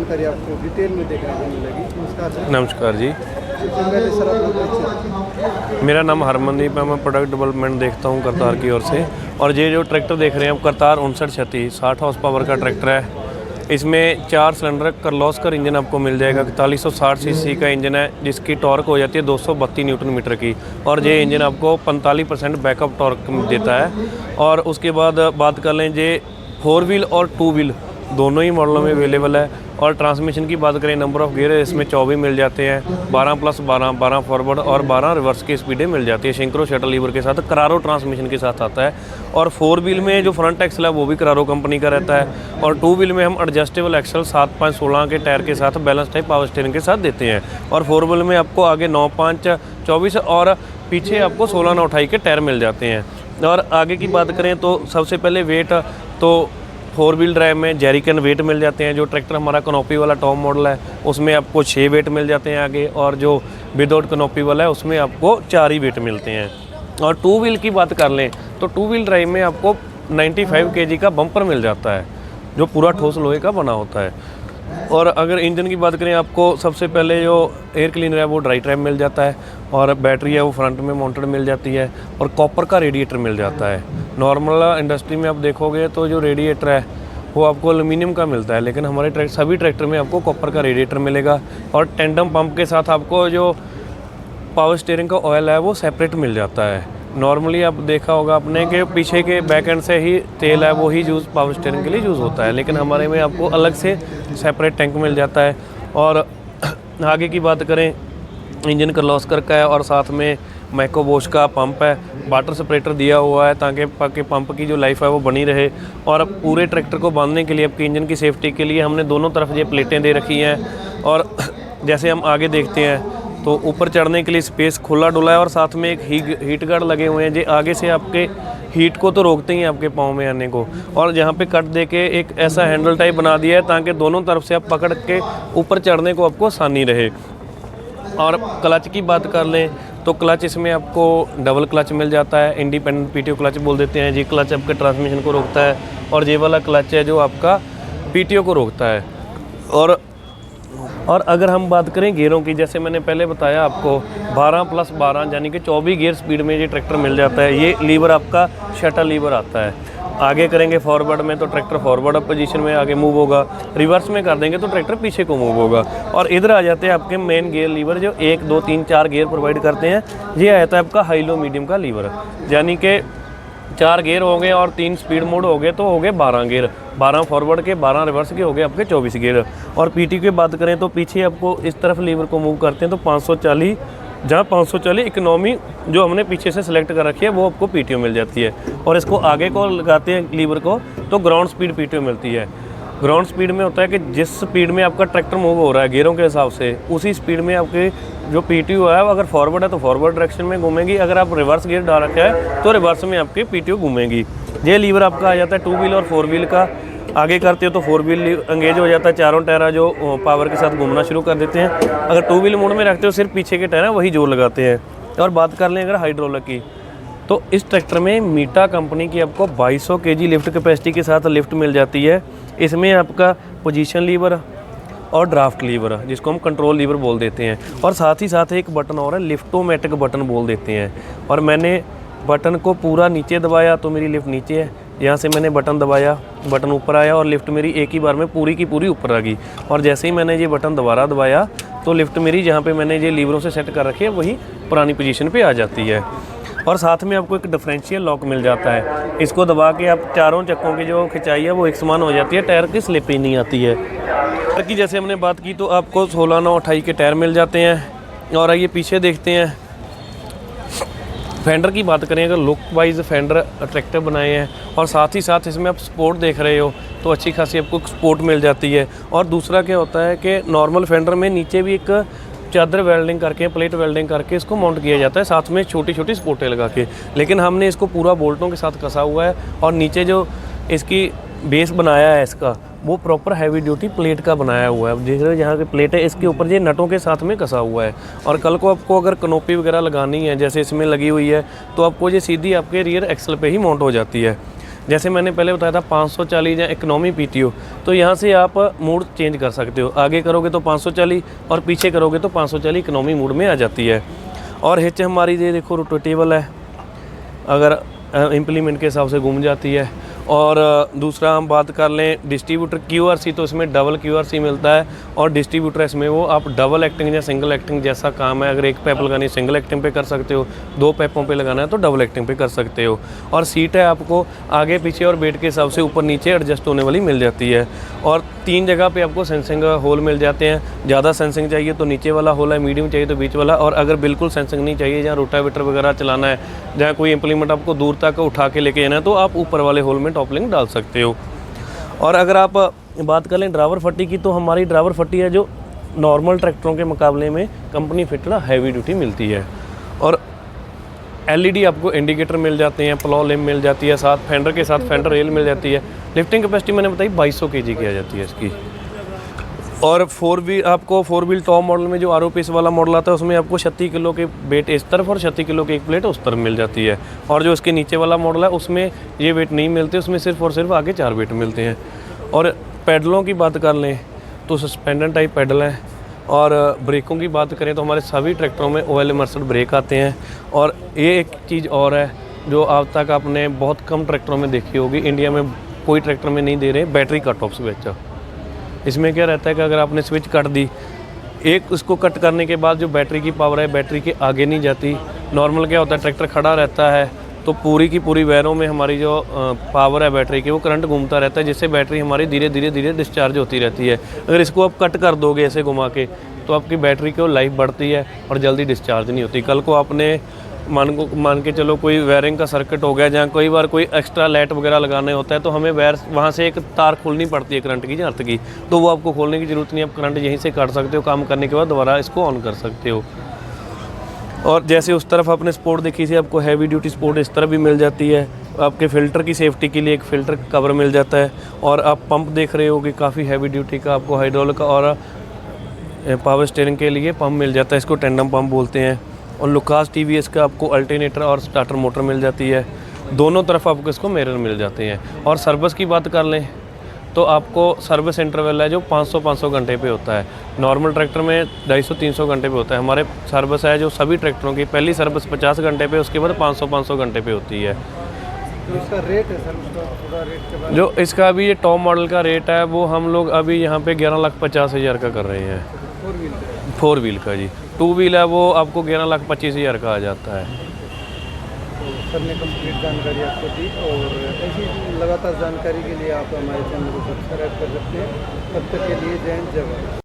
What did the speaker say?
जानकारी आपको डिटेल में देखने को मिलेगी। नमस्कार सर। नमस्कार जी, सबसे पहले सर अपना परिचय। मेरा नाम हरमनदीप है। मैं प्रोडक्ट डेवलपमेंट देखता हूँ करतार की ओर से। और ये जो ट्रैक्टर देख रहे हैं आप, करतार 5936 60 हॉर्स पावर का ट्रैक्टर है। इसमें 4 सिलेंडर कर्लोस्कर इंजन आपको मिल जाएगा। 4160 सीसी का इंजन है, जिसकी टॉर्क हो जाती है 232 न्यूटन मीटर की। और ये इंजन आपको 45% बैकअप टॉर्क देता है। और उसके बाद बात कर लें, ये 4 व्हील और 2 व्हील दोनों ही मॉडलों में अवेलेबल है। और ट्रांसमिशन की बात करें, नंबर ऑफ गियर इसमें 24 मिल जाते हैं। 12+12 12 फॉरवर्ड और 12 रिवर्स की स्पीडें मिल जाती है। सिंक्रो शटल लीवर के साथ करारो ट्रांसमिशन के साथ आता है। और 4 व्हील में जो फ्रंट एक्सल है वो भी करारो कंपनी का रहता है। और 2 व्हील में हम एडजस्टेबल एक्सल 7.5-16 के टायर के साथ बैलेंस टाइप पावर स्टीयरिंग के साथ देते हैं। और 4 व्हील में आपको आगे 9.5-24 और पीछे आपको 16-9-28 के टायर मिल जाते हैं। और आगे की बात करें तो सबसे पहले वेट तो 4 व्हील ड्राइव में जेरिकन वेट मिल जाते हैं। जो ट्रैक्टर हमारा कनोपी वाला टॉप मॉडल है उसमें आपको 6 वेट मिल जाते हैं आगे। और जो विदाउट कनोपी वाला है उसमें आपको 4 ही वेट मिलते हैं। और 2 व्हील की बात कर लें तो 2 व्हील ड्राइव में आपको 95 kg का बम्पर मिल जाता है, जो पूरा ठोस लोहे का बना होता है। और अगर इंजन की बात करें, आपको सबसे पहले जो एयर क्लीनर है वो ड्राई ट्रैप मिल जाता है। और बैटरी है वो फ्रंट में माउंटेड मिल जाती है। और कॉपर का रेडिएटर मिल जाता है। नॉर्मल इंडस्ट्री में आप देखोगे तो जो रेडिएटर है वो आपको एल्यूमिनियम का मिलता है, लेकिन हमारे सभी ट्रैक्टर में आपको कॉपर का रेडिएटर मिलेगा। और टेंडम पंप के साथ आपको जो पावर स्टीयरिंग का ऑयल है वो सेपरेट मिल जाता है। नॉर्मली आप देखा होगा आपने कि पीछे के बैक एंड से ही तेल है वो ही यूज़ पावर स्टीयरिंग के लिए यूज़ होता है, लेकिन हमारे में आपको अलग से सेपरेट टैंक मिल जाता है। और आगे की बात करें, इंजन कर्लोस्कर का है और साथ में मैकोबोश का पंप है। वाटर सेपरेटर दिया हुआ है ताकि पंप की जो लाइफ है वो बनी रहे। और पूरे ट्रैक्टर को बांधने के लिए आपके इंजन की सेफ्टी के लिए हमने दोनों तरफ ये प्लेटें दे रखी हैं। और जैसे हम आगे देखते हैं तो ऊपर चढ़ने के लिए स्पेस खुला डुला है। और साथ में एक हीट गार्ड लगे हुए हैं, जो आगे से आपके हीट को तो रोकते ही हैं आपके पाँव में आने को। और जहाँ पे कट दे के एक ऐसा हैंडल टाइप बना दिया है ताकि दोनों तरफ से आप पकड़ के ऊपर चढ़ने को आपको आसानी रहे। और क्लच की बात कर लें तो क्लच इसमें आपको डबल क्लच मिल जाता है, इंडिपेंडेंट पीटीओ क्लच बोल देते हैं। जी क्लच आपके ट्रांसमिशन को रोकता है। और ये वाला क्लच है जो आपका पीटीओ को रोकता है। और अगर हम बात करें गियरों की, जैसे मैंने पहले बताया आपको 12+12 यानी कि 24 गियर स्पीड में ये ट्रैक्टर मिल जाता है। ये लीवर आपका शटल लीवर आता है। आगे करेंगे फॉरवर्ड में तो ट्रैक्टर फॉरवर्ड पोजीशन में आगे मूव होगा। रिवर्स में कर देंगे तो ट्रैक्टर पीछे को मूव होगा। और इधर आ जाते हैं आपके मेन गियर लीवर, जो 1 2 3 4 गियर प्रोवाइड करते हैं। ये आता है आपका हाई लो मीडियम का लीवर, यानी कि 4 गियर हो गए और 3 स्पीड मोड हो गए तो हो गए 12 गियर। 12 फॉरवर्ड के, 12 रिवर्स के हो गए आपके 24 गियर। और पीटी की बात करें तो पीछे आपको इस तरफ लीवर को मूव करते हैं तो 540, जहाँ 540 इकोनॉमी जो हमने पीछे से सिलेक्ट कर रखी है वो आपको पीटीओ मिल जाती है। और इसको आगे को लगाते हैं लीवर को तो ग्राउंड स्पीड पीटीओ मिलती है। ग्राउंड स्पीड में होता है कि जिस स्पीड में आपका ट्रैक्टर मूव हो रहा है गियरों के हिसाब से, उसी स्पीड में आपके जो पीटीओ है, अगर फॉरवर्ड है तो फॉरवर्ड डायरेक्शन में घूमेगी। अगर आप रिवर्स गियर डाल रखा है तो रिवर्स में आपकी पीटीओ घूमेगी। ये लीवर आपका आ जाता है 2 व्हील और 4 व्हील का। आगे करते हो तो 4 व्हील एंगेज हो जाता है, चारों टायर जो पावर के साथ घूमना शुरू कर देते हैं। अगर 2 व्हील मोड में रखते हो सिर्फ पीछे के टायर वही जोर लगाते हैं। और बात कर लें अगर हाइड्रोलिक की, तो इस ट्रैक्टर में मीटा कंपनी की आपको 2200 kg लिफ्ट कैपेसिटी के साथ लिफ्ट मिल जाती है। इसमें आपका पोजीशन लीवर और ड्राफ्ट लीवर, जिसको हम कंट्रोल लीवर बोल देते हैं। और साथ ही साथ एक बटन और है, लिफ्टोमेटिक बटन बोल देते हैं। और मैंने बटन को पूरा नीचे दबाया तो मेरी लिफ्ट नीचे है। यहाँ से मैंने बटन दबाया, बटन ऊपर आया और लिफ्ट मेरी एक ही बार में पूरी की पूरी ऊपर आ गई। और जैसे ही मैंने ये बटन दोबारा दबाया तो लिफ्ट मेरी जहाँ पे मैंने ये लीवरों से सेट कर रखी है वही पुरानी पोजीशन पे आ जाती है। और साथ में आपको एक डिफरेंशियल लॉक मिल जाता है। इसको दबा के आप चारों चक्कों की जो खिंचाई है वो एक समान हो जाती है, टायर की स्लिप ही नहीं आती है। टायर की जैसे हमने बात की तो आपको 16-9-28 के टायर मिल जाते हैं। और आइए पीछे देखते हैं। फेंडर की बात करें, अगर लुक वाइज फेंडर अट्रैक्टिव बनाए हैं और साथ ही साथ इसमें आप स्पोर्ट देख रहे हो तो अच्छी खासी आपको स्पोर्ट मिल जाती है। और दूसरा क्या होता है कि नॉर्मल फेंडर में नीचे भी एक चादर वेल्डिंग करके, प्लेट वेल्डिंग करके इसको माउंट किया जाता है, साथ में छोटी छोटी स्पोर्टें लगा के। लेकिन हमने इसको पूरा बोल्टों के साथ कसा हुआ है। और नीचे जो इसकी बेस बनाया है इसका, वो प्रॉपर हैवी ड्यूटी प्लेट का बनाया हुआ है। देख रहे हो यहाँ की प्लेट है, इसके ऊपर ये नटों के साथ में कसा हुआ है। और कल को आपको अगर कनोपी वगैरह लगानी है जैसे इसमें लगी हुई है तो आपको ये सीधी आपके रियर एक्सल पे ही माउंट हो जाती है। जैसे मैंने पहले बताया था 540 या इकोनॉमी PTO, तो यहाँ से आप मोड चेंज कर सकते हो। आगे करोगे तो 540 और पीछे करोगे तो 540 इकोनॉमी मोड में आ जाती है। और हिच हमारी ये देखो रोटेटेबल है, अगर इम्प्लीमेंट के हिसाब से घूम जाती है। और दूसरा हम बात कर लें डिस्ट्रीब्यूटर QRC, तो इसमें डबल QRC मिलता है। और डिस्ट्रीब्यूटर इसमें वो आप डबल एक्टिंग या सिंगल एक्टिंग जैसा काम है, अगर एक पैप लगानी है सिंगल एक्टिंग पे कर सकते हो, 2 पैपों पे लगाना है तो डबल एक्टिंग पे कर सकते हो। और सीट है आपको आगे पीछे और बेड के हिसाब से ऊपर नीचे एडजस्ट होने वाली मिल जाती है। और 3 जगह पे आपको सेंसिंग होल मिल जाते हैं। ज़्यादा सेंसिंग चाहिए तो नीचे वाला होल है, मीडियम चाहिए तो बीच वाला। और अगर बिल्कुल सेंसिंग नहीं चाहिए, जहाँ रोटावेटर वगैरह चलाना है, जहाँ कोई इम्प्लीमेंट आपको दूर तक उठा के लेके जाना है, तो आप ऊपर वाले होल में टॉप लिंक डाल सकते हो। और अगर आप बात कर लें ड्राइवर फट्टी की, तो हमारी ड्राइवर फट्टी है जो नॉर्मल ट्रैक्टरों के मुकाबले में कंपनी फिटेड हैवी ड्यूटी मिलती है। और LED आपको इंडिकेटर मिल जाते हैं, प्लो लिम मिल जाती है, साथ फेंडर के साथ फेंडर रेल मिल जाती है। लिफ्टिंग कैपेसिटी मैंने बताई 2200 kg की आ जाती है इसकी। और 4 व्हील टॉप मॉडल में जो ROPS वाला मॉडल आता है उसमें आपको 36 किलो के वेट इस तरफ और 36 किलो की एक प्लेट उस तरफ मिल जाती है। और जो इसके नीचे वाला मॉडल है उसमें ये वेट नहीं मिलते, उसमें सिर्फ और सिर्फ आगे 4 वेट मिलते हैं। और पैडलों की बात कर लें तो सस्पेंडर टाइप पैडल हैं। और ब्रेकों की बात करें तो हमारे सभी ट्रैक्टरों में ऑयल इमर्सड ब्रेक आते हैं। और ये एक चीज़ और है जो अब तक आपने बहुत कम ट्रैक्टरों में देखी होगी, इंडिया में कोई ट्रैक्टर में नहीं दे रहे, बैटरी कट ऑफ स्विच। इसमें क्या रहता है कि अगर आपने स्विच कट दी, एक उसको कट करने के बाद जो बैटरी की पावर है बैटरी के आगे नहीं जाती। नॉर्मल क्या होता है, ट्रैक्टर खड़ा रहता है तो पूरी की पूरी वायरों में हमारी जो पावर है बैटरी की वो करंट घूमता रहता है, जिससे बैटरी हमारी धीरे धीरे डिस्चार्ज होती रहती है। अगर इसको आप कट कर दोगे ऐसे घुमा के तो आपकी बैटरी की लाइफ बढ़ती है और जल्दी डिस्चार्ज नहीं होती। कल को आपने मान के चलो कोई वायरिंग का सर्किट हो गया, जहाँ कई बार कोई एक्स्ट्रा लाइट वगैरह लगाने होता है तो हमें वायर वहाँ से एक तार खोलनी पड़ती है करंट की, अर्थ की, तो वो आपको खोलने की ज़रूरत नहीं, आप करंट यहीं से काट सकते हो, काम करने के बाद दोबारा इसको ऑन कर सकते हो। और जैसे उस तरफ आपने स्पोर्ट देखी थी, आपको हैवी ड्यूटी स्पोर्ट इस तरफ भी मिल जाती है। आपके फ़िल्टर की सेफ्टी के लिए एक फ़िल्टर कवर मिल जाता है। और आप पंप देख रहे हो कि काफ़ी हैवी ड्यूटी का आपको हाइड्रोलिक और पावर स्टीयरिंग के लिए पंप मिल जाता है, इसको टेंडम पंप बोलते हैं। और लुकास TVS का आपको अल्टरनेटर और स्टार्टर मोटर मिल जाती है, दोनों तरफ आपको इसको मिरर मिल जाते हैं। और सर्विस की बात कर लें तो आपको सर्विस इंटरवल है जो 500 घंटे पे होता है। नॉर्मल ट्रैक्टर में 250-300 घंटे पे होता है, हमारे सर्विस है जो सभी ट्रैक्टरों की पहली सर्विस 50 घंटे पे, उसके बाद 500 घंटे पे होती है। इसका रेट है सर, उसका थोड़ा रेट के बारे में। जो इसका अभी ये टॉप मॉडल का रेट है वो हम लोग अभी यहाँ पे 11,50,000 का कर रहे हैं। 4 व्हील का जी। 2 व्हील है वो आपको 11,25,000 का आ जाता है। तो सर ने कंप्लीट जानकारी आपको दी, और ऐसी लगातार जानकारी के लिए आप हमारे चैनल को सब्सक्राइब कर सकते हैं। तब तक के लिए जय हिंद, जय भारत।